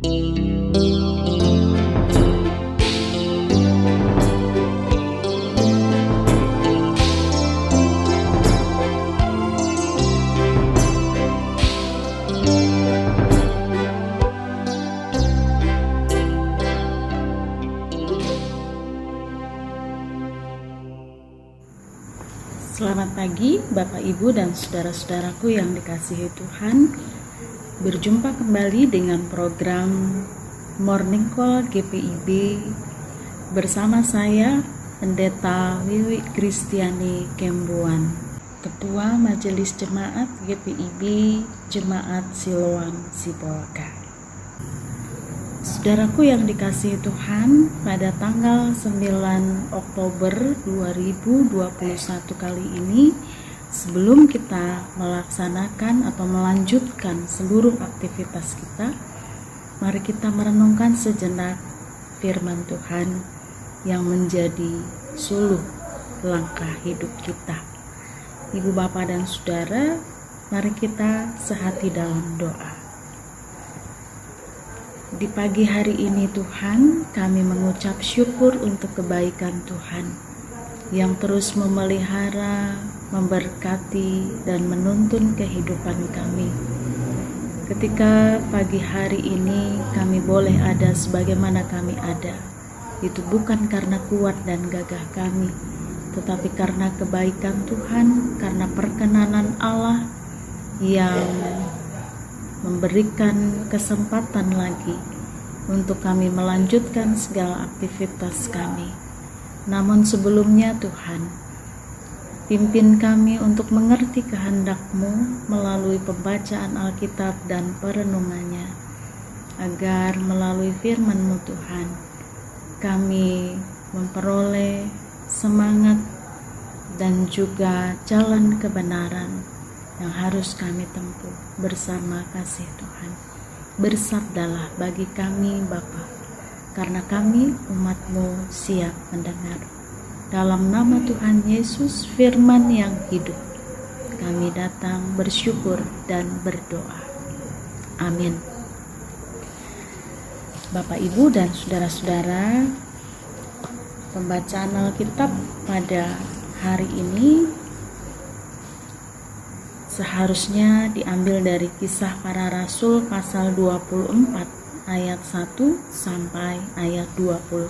Selamat pagi Bapak Ibu dan saudara-saudaraku yang dikasihi Tuhan. Berjumpa kembali dengan program Morning Call GPIB bersama saya Pendeta Wiwi Kristiani Kembuan, Ketua Majelis Jemaat GPIB Jemaat Siloam Sibolga. Saudaraku yang dikasihi Tuhan, pada tanggal 9 Oktober 2021 kali ini, sebelum kita melaksanakan atau melanjutkan seluruh aktivitas kita, mari kita merenungkan sejenak firman Tuhan yang menjadi suluh langkah hidup kita. Ibu, Bapak, dan Saudara, mari kita sehati dalam doa. Di pagi hari ini Tuhan, kami mengucap syukur untuk kebaikan Tuhan yang terus memelihara, memberkati, dan menuntun kehidupan kami. Ketika pagi hari ini kami boleh ada sebagaimana kami ada, itu bukan karena kuat dan gagah kami, tetapi karena kebaikan Tuhan, karena perkenanan Allah yang memberikan kesempatan lagi untuk kami melanjutkan segala aktivitas kami. Namun sebelumnya Tuhan, pimpin kami untuk mengerti kehendak-Mu melalui pembacaan Alkitab dan perenungannya, agar melalui firman-Mu Tuhan, kami memperoleh semangat dan juga jalan kebenaran yang harus kami tempuh bersama kasih Tuhan. Bersabdalah bagi kami Bapa, karena kami umat-Mu siap mendengar. Dalam nama Tuhan Yesus, firman yang hidup, kami datang bersyukur dan berdoa. Amin. Bapak, Ibu, dan saudara-saudara, pembacaan Alkitab pada hari ini seharusnya diambil dari Kisah Para Rasul pasal 24 ayat 1 sampai ayat 21.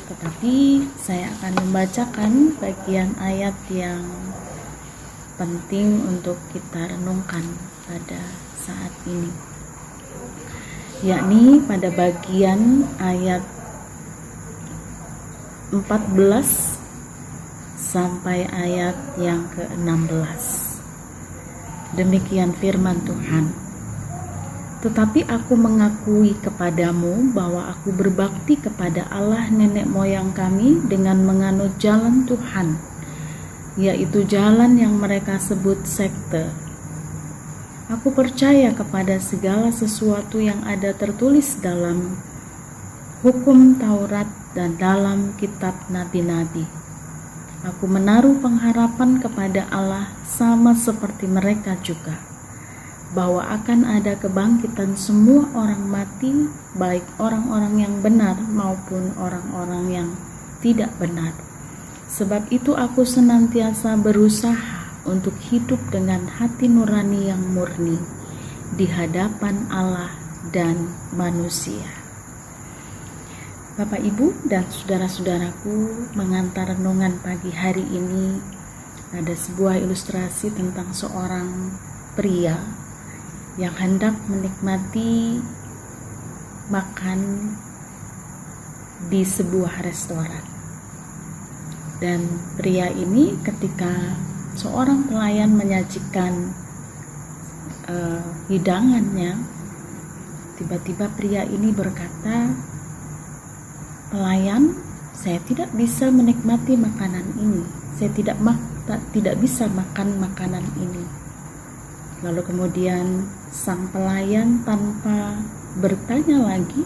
Tetapi saya akan membacakan bagian ayat yang penting untuk kita renungkan pada saat ini, yakni pada bagian ayat 14 sampai ayat yang ke-16. Demikian firman Tuhan. Tetapi aku mengakui kepadamu bahwa aku berbakti kepada Allah nenek moyang kami dengan menganut jalan Tuhan, yaitu jalan yang mereka sebut sekte. Aku percaya kepada segala sesuatu yang ada tertulis dalam hukum Taurat dan dalam kitab nabi-nabi. Aku menaruh pengharapan kepada Allah sama seperti mereka juga, bahwa akan ada kebangkitan semua orang mati, baik orang-orang yang benar maupun orang-orang yang tidak benar. Sebab itu aku senantiasa berusaha untuk hidup dengan hati nurani yang murni di hadapan Allah dan manusia. Bapak, Ibu, dan saudara-saudaraku, mengantar renungan pagi hari ini ada sebuah ilustrasi tentang seorang pria yang hendak menikmati makan di sebuah restoran. Dan pria ini ketika seorang pelayan menyajikan hidangannya, tiba-tiba pria ini berkata, "Pelayan, saya tidak bisa menikmati makanan ini. Saya tidak bisa makan makanan ini." Lalu kemudian sang pelayan tanpa bertanya lagi,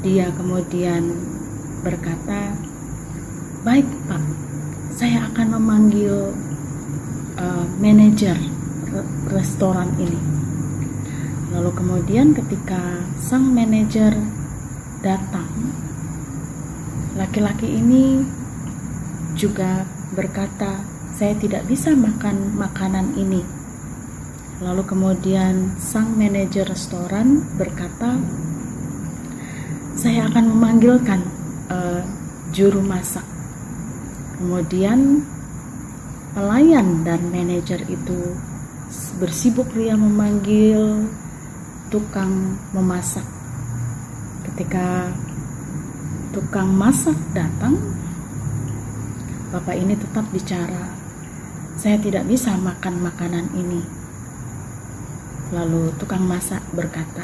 dia kemudian berkata, "Baik Pak, saya akan memanggil manajer restoran ini." Lalu kemudian ketika sang manajer datang, laki-laki ini juga berkata, "Saya tidak bisa makan makanan ini." Lalu kemudian sang manajer restoran berkata, "Saya akan memanggilkan juru masak." Kemudian pelayan dan manajer itu bersibuk ria memanggil tukang memasak. Ketika tukang masak datang, bapak ini tetap bicara, "Saya tidak bisa makan makanan ini." Lalu tukang masak berkata,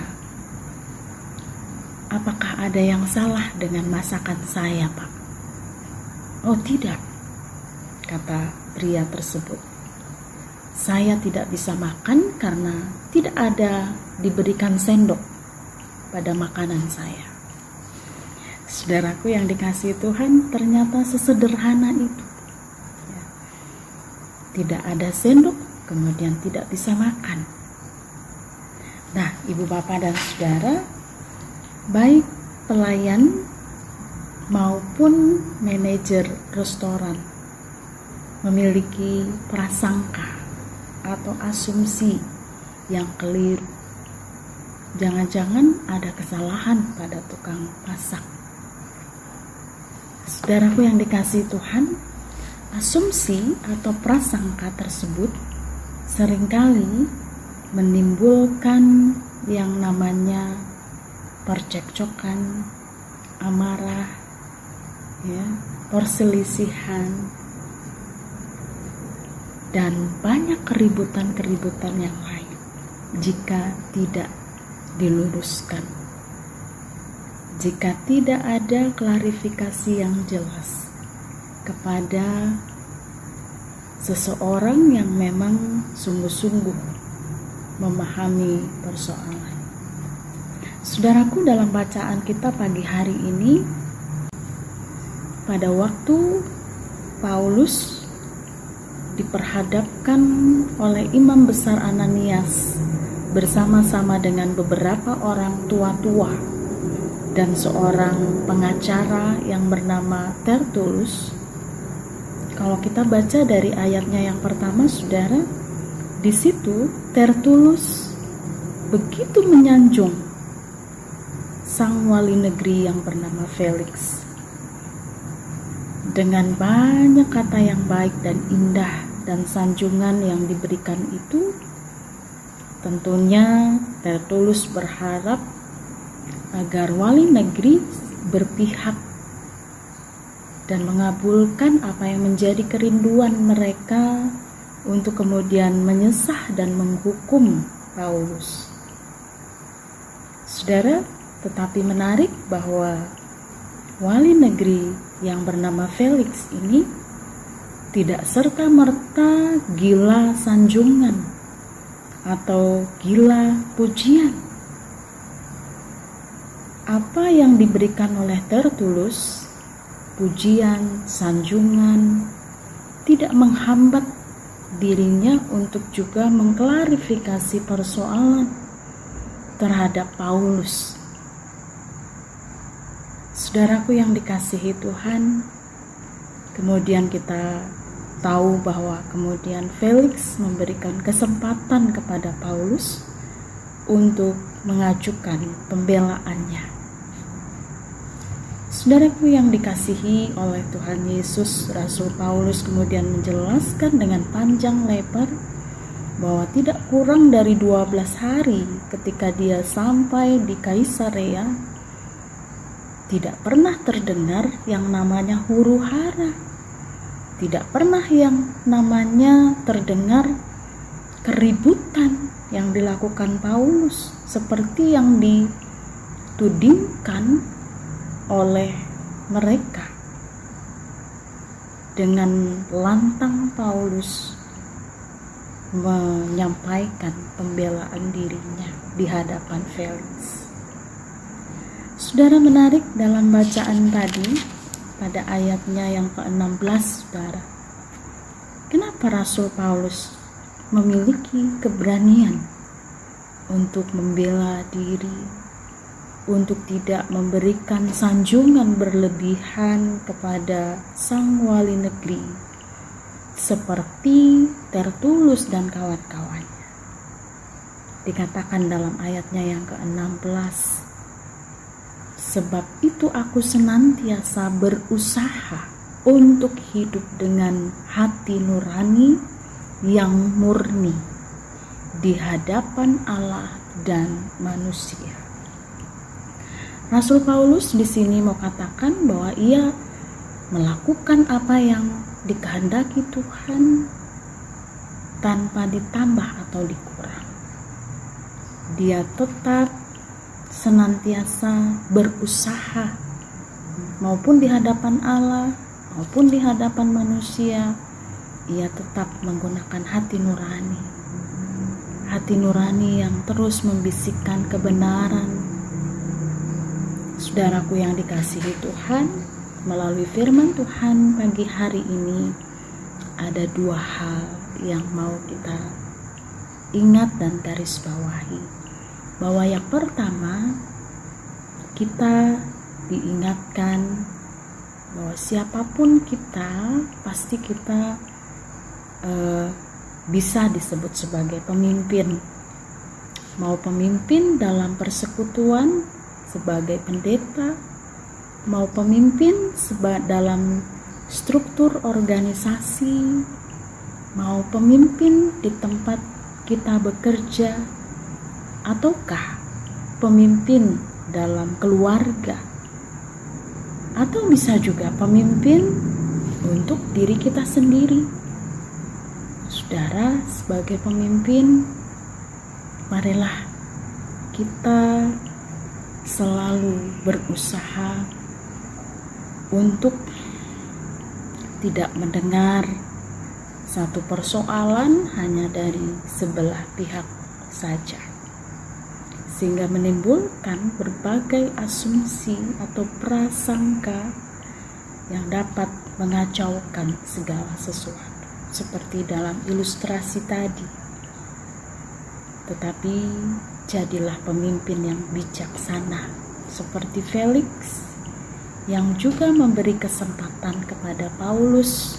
"Apakah ada yang salah dengan masakan saya, Pak?" "Oh tidak," kata pria tersebut. "Saya tidak bisa makan karena tidak ada diberikan sendok pada makanan saya." Saudaraku yang dikasihi Tuhan, ternyata sesederhana itu. Tidak ada sendok, kemudian tidak bisa makan. Nah, ibu bapak dan saudara, baik pelayan maupun manajer restoran memiliki prasangka atau asumsi yang keliru. Jangan-jangan ada kesalahan pada tukang masak. Saudaraku yang dikasihi Tuhan, asumsi atau prasangka tersebut seringkali menimbulkan yang namanya percekcokan, amarah, perselisihan, dan banyak keributan-keributan yang lain jika tidak diluruskan, jika tidak ada klarifikasi yang jelas kepada seseorang yang memang sungguh-sungguh memahami persoalan. Saudaraku, dalam bacaan kita pagi hari ini, pada waktu Paulus diperhadapkan oleh Imam Besar Ananias bersama-sama dengan beberapa orang tua-tua dan seorang pengacara yang bernama Tertulus. Kalau kita baca dari ayatnya yang pertama, saudara, di situ Tertulus begitu menyanjung sang wali negeri yang bernama Felix dengan banyak kata yang baik dan indah, dan sanjungan yang diberikan itu tentunya Tertulus berharap agar wali negeri berpihak dan mengabulkan apa yang menjadi kerinduan mereka untuk kemudian menyesah dan menghukum Paulus. Saudara, tetapi menarik bahwa wali negeri yang bernama Felix ini tidak serta-merta gila sanjungan atau gila pujian. Apa yang diberikan oleh Tertulus, pujian, sanjungan, tidak menghambat dirinya untuk juga mengklarifikasi persoalan terhadap Paulus. Saudaraku yang dikasihi Tuhan, kemudian kita tahu bahwa kemudian Felix memberikan kesempatan kepada Paulus untuk mengajukan pembelaannya. Saudaraku yang dikasihi oleh Tuhan Yesus, Rasul Paulus kemudian menjelaskan dengan panjang lebar bahwa tidak kurang dari 12 hari ketika dia sampai di Kaisarea, tidak pernah terdengar yang namanya huru-hara, tidak pernah yang namanya terdengar keributan yang dilakukan Paulus seperti yang ditudingkan oleh mereka. Dengan lantang Paulus menyampaikan pembelaan dirinya di hadapan Felix. Saudara, menarik dalam bacaan tadi pada ayatnya yang ke-16, saudara, kenapa Rasul Paulus memiliki keberanian untuk membela diri, untuk tidak memberikan sanjungan berlebihan kepada sang wali negeri seperti Tertulus dan kawan-kawannya. Dikatakan dalam ayatnya yang ke-16, sebab itu aku senantiasa berusaha untuk hidup dengan hati nurani yang murni di hadapan Allah dan manusia. Rasul Paulus di sini mau katakan bahwa ia melakukan apa yang dikehendaki Tuhan tanpa ditambah atau dikurang. Dia tetap senantiasa berusaha maupun di hadapan Allah maupun di hadapan manusia. Ia tetap menggunakan hati nurani yang terus membisikkan kebenaran. Saudaraku yang dikasihi Tuhan, melalui firman Tuhan pagi hari ini ada dua hal yang mau kita ingat dan garis bawahi. Bahwa yang pertama, kita diingatkan bahwa siapapun kita, pasti kita bisa disebut sebagai pemimpin. Mau pemimpin dalam persekutuan sebagai pendeta, mau pemimpin dalam struktur organisasi, mau pemimpin di tempat kita bekerja, ataukah pemimpin dalam keluarga, atau bisa juga pemimpin untuk diri kita sendiri. Saudara, sebagai pemimpin, marilah kita selalu berusaha untuk tidak mendengar satu persoalan hanya dari sebelah pihak saja, sehingga menimbulkan berbagai asumsi atau prasangka yang dapat mengacaukan segala sesuatu, seperti dalam ilustrasi tadi. Tetapi jadilah pemimpin yang bijaksana seperti Felix yang juga memberi kesempatan kepada Paulus.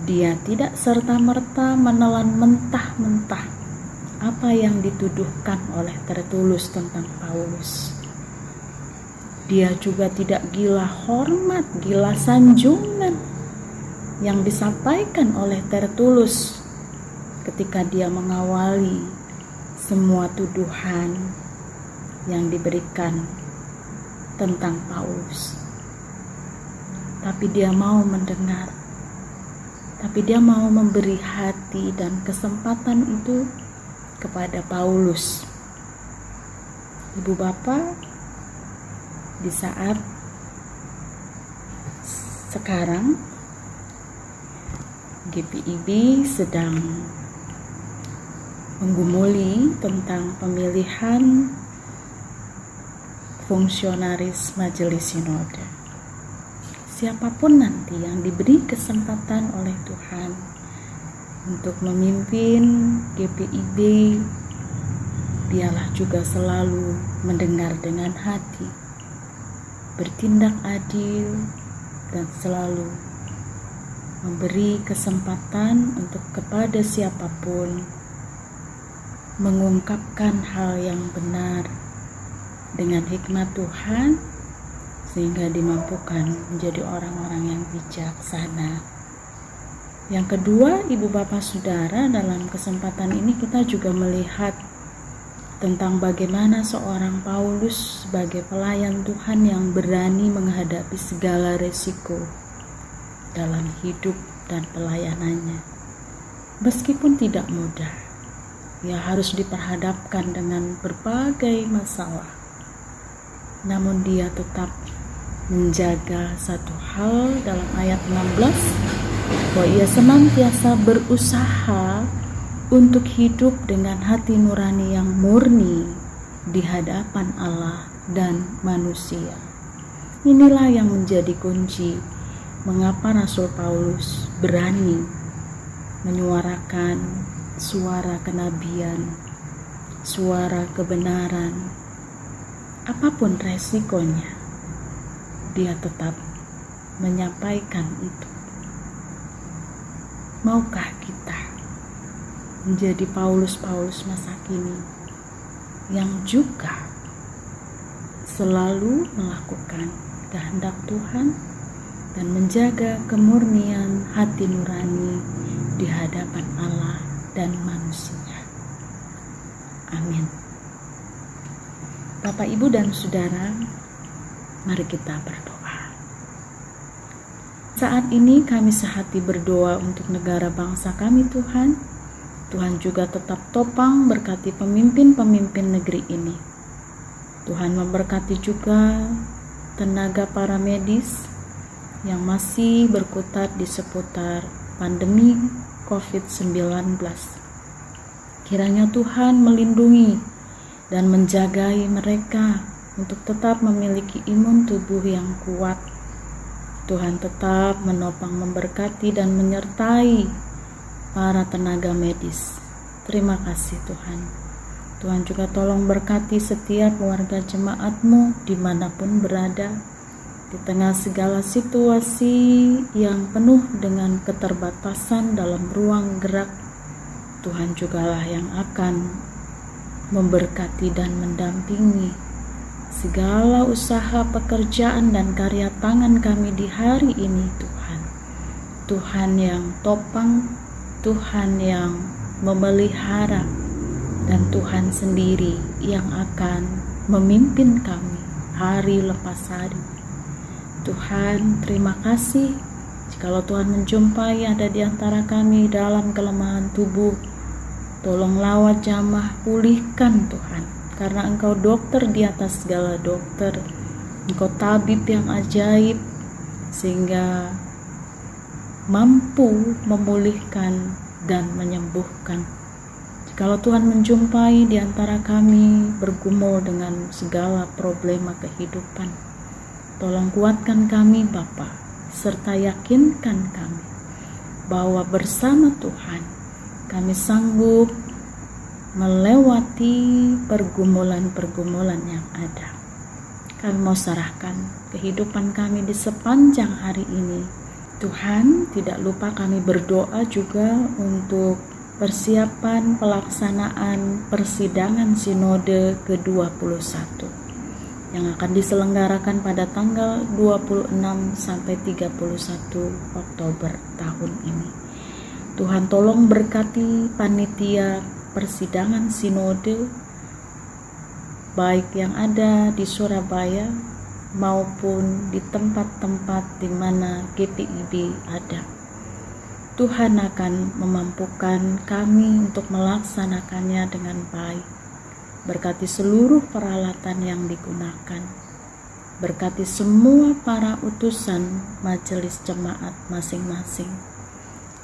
Dia tidak serta-merta menelan mentah-mentah apa yang dituduhkan oleh Tertulus tentang Paulus. Dia juga tidak gila hormat, gila sanjungan yang disampaikan oleh Tertulus ketika dia mengawali semua tuduhan yang diberikan tentang Paulus. Tapi dia mau mendengar, tapi dia mau memberi hati dan kesempatan itu kepada Paulus. Ibu Bapak, di saat sekarang GPIB sedang menggumuli tentang pemilihan fungsionaris majelis sinode. Siapapun nanti yang diberi kesempatan oleh Tuhan untuk memimpin GPIB, dialah juga selalu mendengar dengan hati, bertindak adil, dan selalu memberi kesempatan untuk kepada siapapun mengungkapkan hal yang benar dengan hikmat Tuhan, sehingga dimampukan menjadi orang-orang yang bijaksana. Yang kedua, Ibu Bapak Saudara, dalam kesempatan ini kita juga melihat tentang bagaimana seorang Paulus sebagai pelayan Tuhan yang berani menghadapi segala resiko dalam hidup dan pelayanannya. Meskipun tidak mudah, ia harus diperhadapkan dengan berbagai masalah, namun dia tetap menjaga satu hal dalam ayat 16, bahwa ia senantiasa berusaha untuk hidup dengan hati nurani yang murni di hadapan Allah dan manusia. Inilah yang menjadi kunci mengapa Rasul Paulus berani menyuarakan suara kenabian, suara kebenaran, apapun resikonya, dia tetap menyampaikan itu. Maukah kita menjadi Paulus-Paulus masa kini yang juga selalu melakukan kehendak Tuhan dan menjaga kemurnian hati nurani di hadapan Allah dan manusia. Amin. Bapak, Ibu, dan Saudara, mari kita berdoa. Saat ini kami sehati berdoa untuk negara bangsa kami, Tuhan. Tuhan juga tetap topang berkati pemimpin-pemimpin negeri ini. Tuhan memberkati juga tenaga para medis yang masih berkutat di seputar pandemi COVID-19. Kiranya Tuhan melindungi dan menjagai mereka untuk tetap memiliki imun tubuh yang kuat. Tuhan tetap menopang, memberkati, dan menyertai para tenaga medis. Terima kasih Tuhan. Tuhan juga tolong berkati setiap warga jemaat-Mu dimanapun berada, di tengah segala situasi yang penuh dengan keterbatasan dalam ruang gerak. Tuhan jugalah yang akan memberkati dan mendampingi segala usaha, pekerjaan, dan karya tangan kami di hari ini, Tuhan. Tuhan yang topang, Tuhan yang memelihara, dan Tuhan sendiri yang akan memimpin kami hari lepas hari. Tuhan, terima kasih jikalau Tuhan menjumpai ada di antara kami dalam kelemahan tubuh. Tolong lawat jamah, pulihkan Tuhan, karena Engkau dokter di atas segala dokter. Engkau tabib yang ajaib, sehingga mampu memulihkan dan menyembuhkan. Jikalau Tuhan menjumpai di antara kami bergumul dengan segala problema kehidupan, tolong kuatkan kami Bapa, serta yakinkan kami bahwa bersama Tuhan kami sanggup melewati pergumulan-pergumulan yang ada. Kami mau serahkan kehidupan kami di sepanjang hari ini. Tuhan, tidak lupa kami berdoa juga untuk persiapan pelaksanaan persidangan Sinode ke-21 yang akan diselenggarakan pada tanggal 26 sampai 31 Oktober tahun ini. Tuhan tolong berkati panitia persidangan Sinode, baik yang ada di Surabaya maupun di tempat-tempat di mana GPIB ada. Tuhan akan memampukan kami untuk melaksanakannya dengan baik. Berkati seluruh peralatan yang digunakan. Berkati semua para utusan majelis jemaat masing-masing.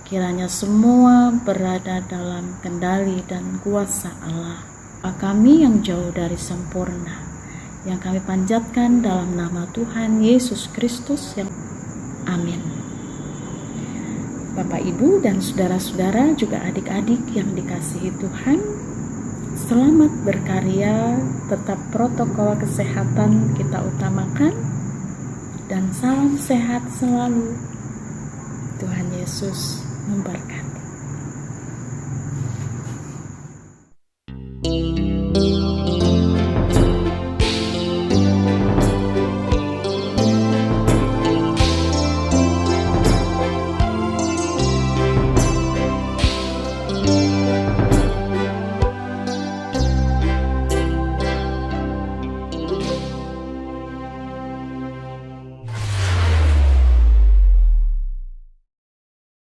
Kiranya semua berada dalam kendali dan kuasa Allah. Kami yang jauh dari sempurna, yang kami panjatkan dalam nama Tuhan Yesus Kristus yang amin. Bapak, Ibu, dan saudara-saudara, juga adik-adik yang dikasihi Tuhan, selamat berkarya, tetap protokol kesehatan kita utamakan, dan salam sehat selalu. Tuhan Yesus memberkati.